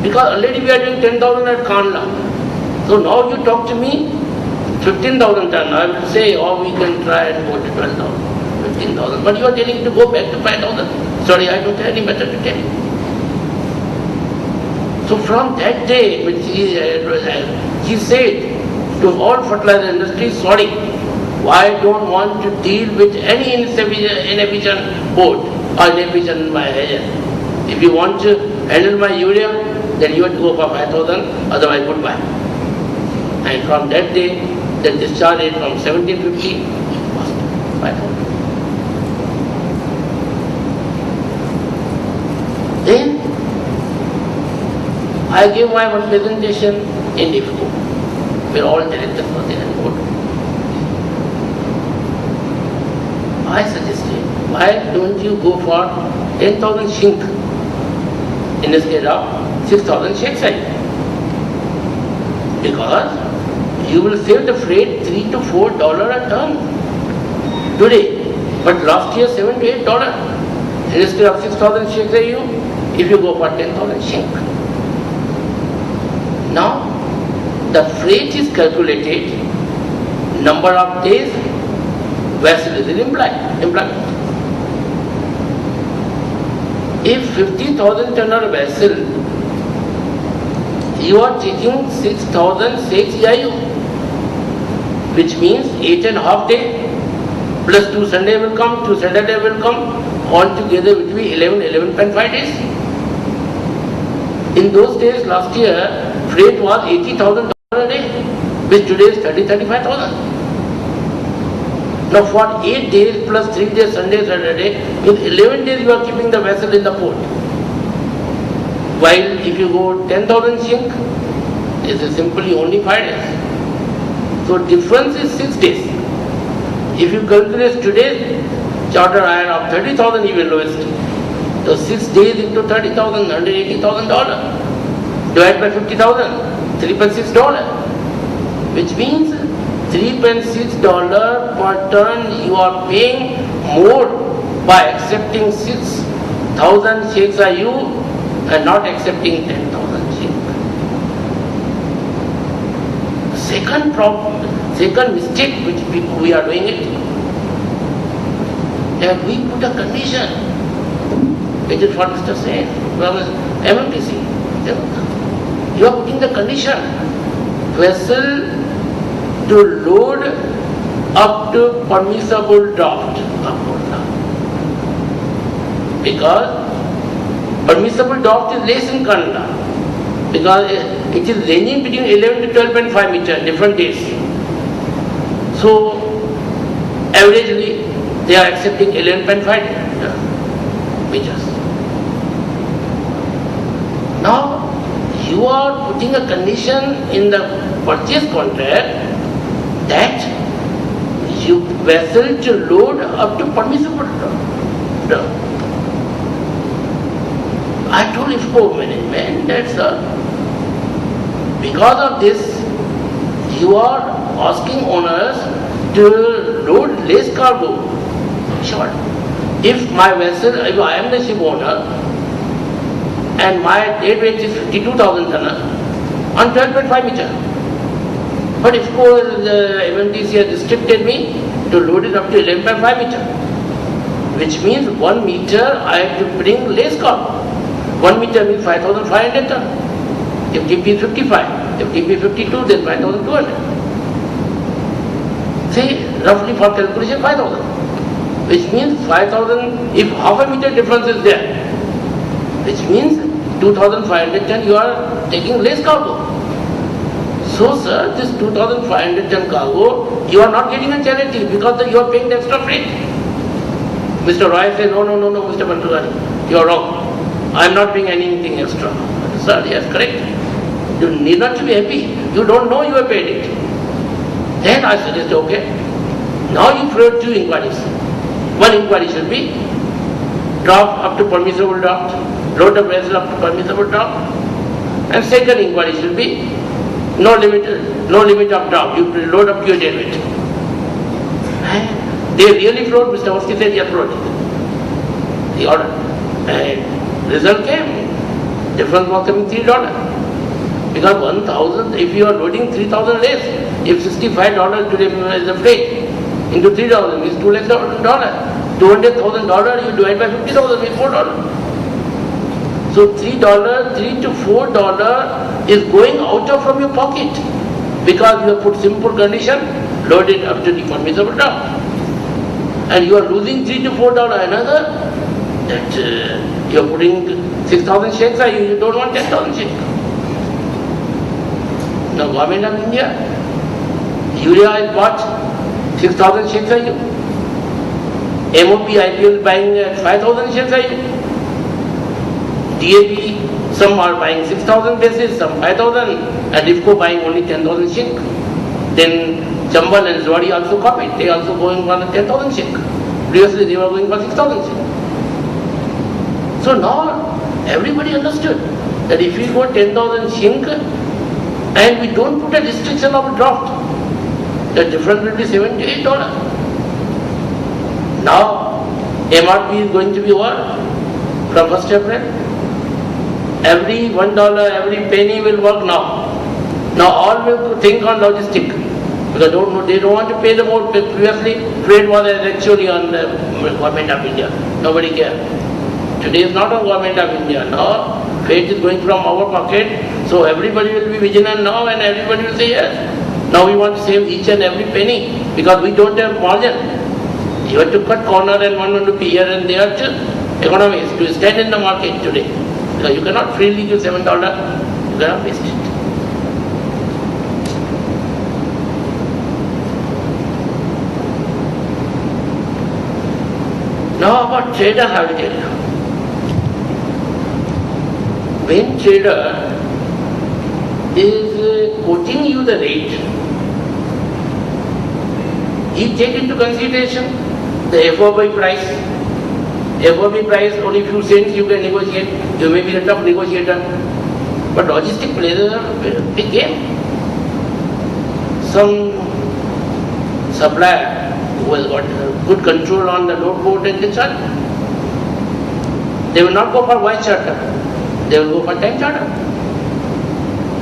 Because already we are doing 10,000 at Kandla. So now you talk to me, 15,000 ton. I will say, oh, we can try and go to 12,000, 15,000. But you are telling to go back to 5,000. Sorry, I don't have any method to tell you. So from that day, which he said to all fertilizer industry, sorry, I don't want to deal with any inefficient board or inefficient agent. If you want to handle my urea, then you have to go for 5,000, otherwise goodbye. And from that day, the discharge rate from 1750 was 5,000. Then I gave my one presentation in IFCO, where all directors were there and board. I suggested, why don't you go for 10,000 shink instead of 6,000 shake size? Because you will save the freight $3 to $4 a ton today, but last year $7 to $8. Instead of 6,000 shake size, if you go for 10,000 shink. Now, the freight is calculated, number of days, vessel is employment. If 50,000 ton vessel, you are taking 6,000 shake EIU, which means 8.5 days, plus 2 Sunday will come, 2 Saturday will come, altogether it will be 11.5 days. In those days, last year, freight was $80,000 a day, which today is 35,000. Now for 8 days plus 3 days, Sunday, Saturday, in 11 days you are keeping the vessel in the port. While if you go 10,000 shink, it is simply only 5 days. So difference is 6 days. If you calculate today, charter hire of 30,000 even lowest. So 6 days into 30,000, $180,000. Divide by 50,000, $3.6. Which means $3.6 per ton you are paying more by accepting 6,000 shakes are you and not accepting 10,000 shakes. Second problem, second mistake which we are doing it, that we put a condition, which is what Mr. said, MMTC. You are putting the condition, vessel to load up to permissible draft. Because permissible draft is less in Kannada. Because it is ranging between 11 to 12.5 meters, different days. So, averagely, they are accepting 11.5 meters. Now, you are putting a condition in the purchase contract that you vessel to load up to permissible draft. I told IFCO management that because of this, you are asking owners to load less cargo. Sure. If my vessel, if I am the ship owner, and my dead weight is 52,000 tons on 12.5 meter. But IFCO, the MMTC has restricted me to load it up to 11.5 meter. Which means 1 meter I have to bring less cargo. 1 meter means 5,500 tons. If TP is 55, if TP is 52, then 5,200. See, roughly for calculation 5,000. Which means 5,000, if half a meter difference is there, which means 2,500 ton you are taking less cargo. So sir, this 2,500 ton cargo, you are not getting a charity because you are paying the extra freight. Mr. Roy said, no, Mr. Mansukhani, you are wrong. I am not paying anything extra. Sir, yes, correct. You need not to be happy. You don't know you have paid it. Then I suggested, okay, now you float 2 inquiries. One inquiry should be draft up to permissible draft, load the vessel up to permissible draft, and second inquiry should be no limit of draft. You load up to your dead weight. They really float. Mr. Oski said, yes, float it. The order. And result came. difference was coming $3. Because 1,000, if you are loading 3,000 less, if $65 today is the freight, into 3,000 is $2 lakhs. $200,000 you divide by 50,000 is $4. So $3 to $4 is going out of from your pocket because you have put simple condition, loaded up to the permissible draft. And you are losing $3 to $4 another, that you are putting 6,000 shekels, you don't want 10,000 shekels. Now Government of India, urea is bought 6,000 shekels a year. MOP IPL is buying at 5,000 shekels a year. DAP, some are buying 6,000 basis, some 5,000, and IFCO buying only 10,000 shekels. Then Chambal and Zwadi also copied, they also going for the 10,000 shekels. Previously they were going for 6,000 shekels. So now everybody understood that if we go 10,000 shekels, and we don't put a restriction of a draft, the difference will be $7 to $8. Now, MRP is going to be what? From 1st April. Every $1, every penny will work now. Now all will think on logistic. Because they don't want to pay the more. Previously, freight was actually on the Government of India. Nobody cared. Today is not on Government of India. Now, freight is going from our pocket. So everybody will be vigilant now and everybody will say yes. Now we want to save each and every penny because we don't have margin. You have to cut corner and 1 rupee here and there to economists to stand in the market today. Because you cannot freely give $7, you cannot waste it. Now about traders, I will tell you. When trader is quoting you the rate, he take into consideration the FOB price. FOB price only few cents you can negotiate. You may be a tough negotiator. But logistic plays a big game. Some supplier who has got good control on the load port and discharge, they will not go for white charter. They will go for time charter.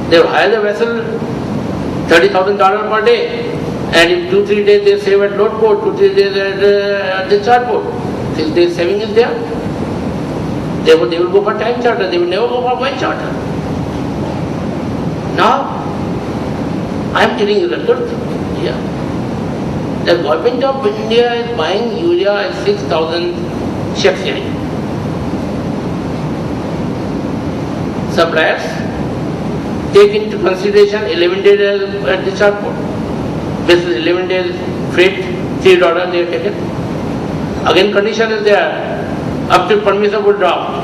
They will hire the vessel $30,000 per day, and in 2-3 days they save at load port, 2-3 days at discharge port. 6 days saving is there. Therefore they will go for time charter, they will never go for white charter. Now, I am telling you the truth here. The Government of India is buying urea at 6,000 shekels. Suppliers take into consideration 11 days at discharge port. This is 11 days freight, $3 they have taken. Again condition is there, up to permissible draft.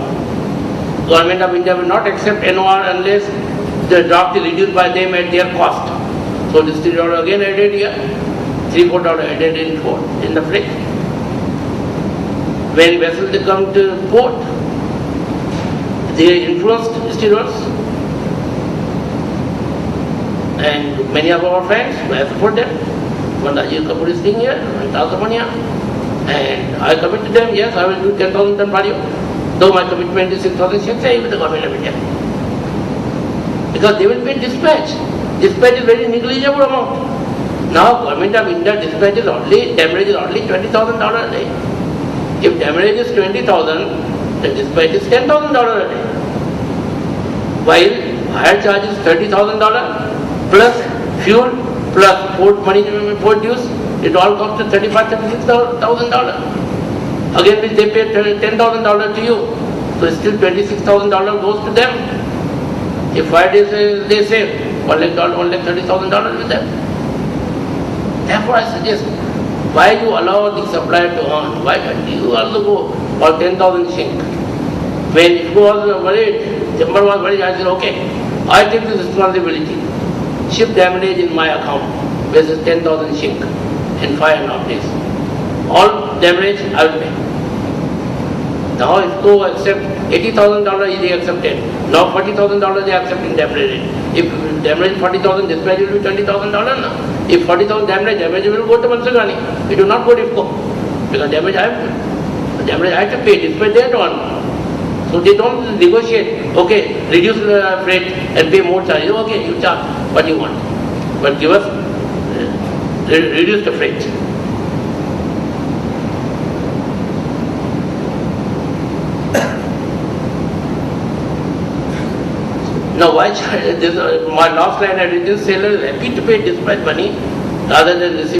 Government of India will not accept NOR unless the draft is reduced by them at their cost. So this $3 again added here, $3-4 added in the freight. When vessels they come to port, they influenced stevedores. And many of our friends, I support them. When Ajit Kapoor is staying here, and Tasmania, and I commit to them, yes, I will do 10,000 ton per year. Though my commitment is 6,000 shekels with the Government of India. Because they will pay dispatch. Dispatch is very negligible amount. Now Government of India dispatch is only, demurrage is only $20,000 a day. If demurrage is 20,000, the dispatch is $10,000 a day. While hire charge is $30,000 plus fuel plus port money, port dues, it all comes to $35,000-$36,000. Again, which they pay $10,000 to you, so still $26,000 goes to them. If 5 days they save, $130,000 with them. Therefore, I suggest, why you allow the supplier to earn? Why don't you also go for 10,000 shekels? When it was worried, Chambal was worried, I said, okay, I take this responsibility. Ship damage in my account, versus 10,000 shekels in 5.5 days. All damage I will pay. Now if go accept $80,000 they accepted. Now $40,000 they accept in damage. If damage 40,000, dispatch will be $20,000 now. If 40,000 damage will go to Mansukhani. It will not go to IFCO. Because damage I have to pay, dispatch they don't want. So they don't negotiate, okay, reduce freight and pay more charges. Okay, you charge what you want, but give us, reduce the freight. Now why charge this? My last line I written, seller is happy to pay dispatch money rather than receive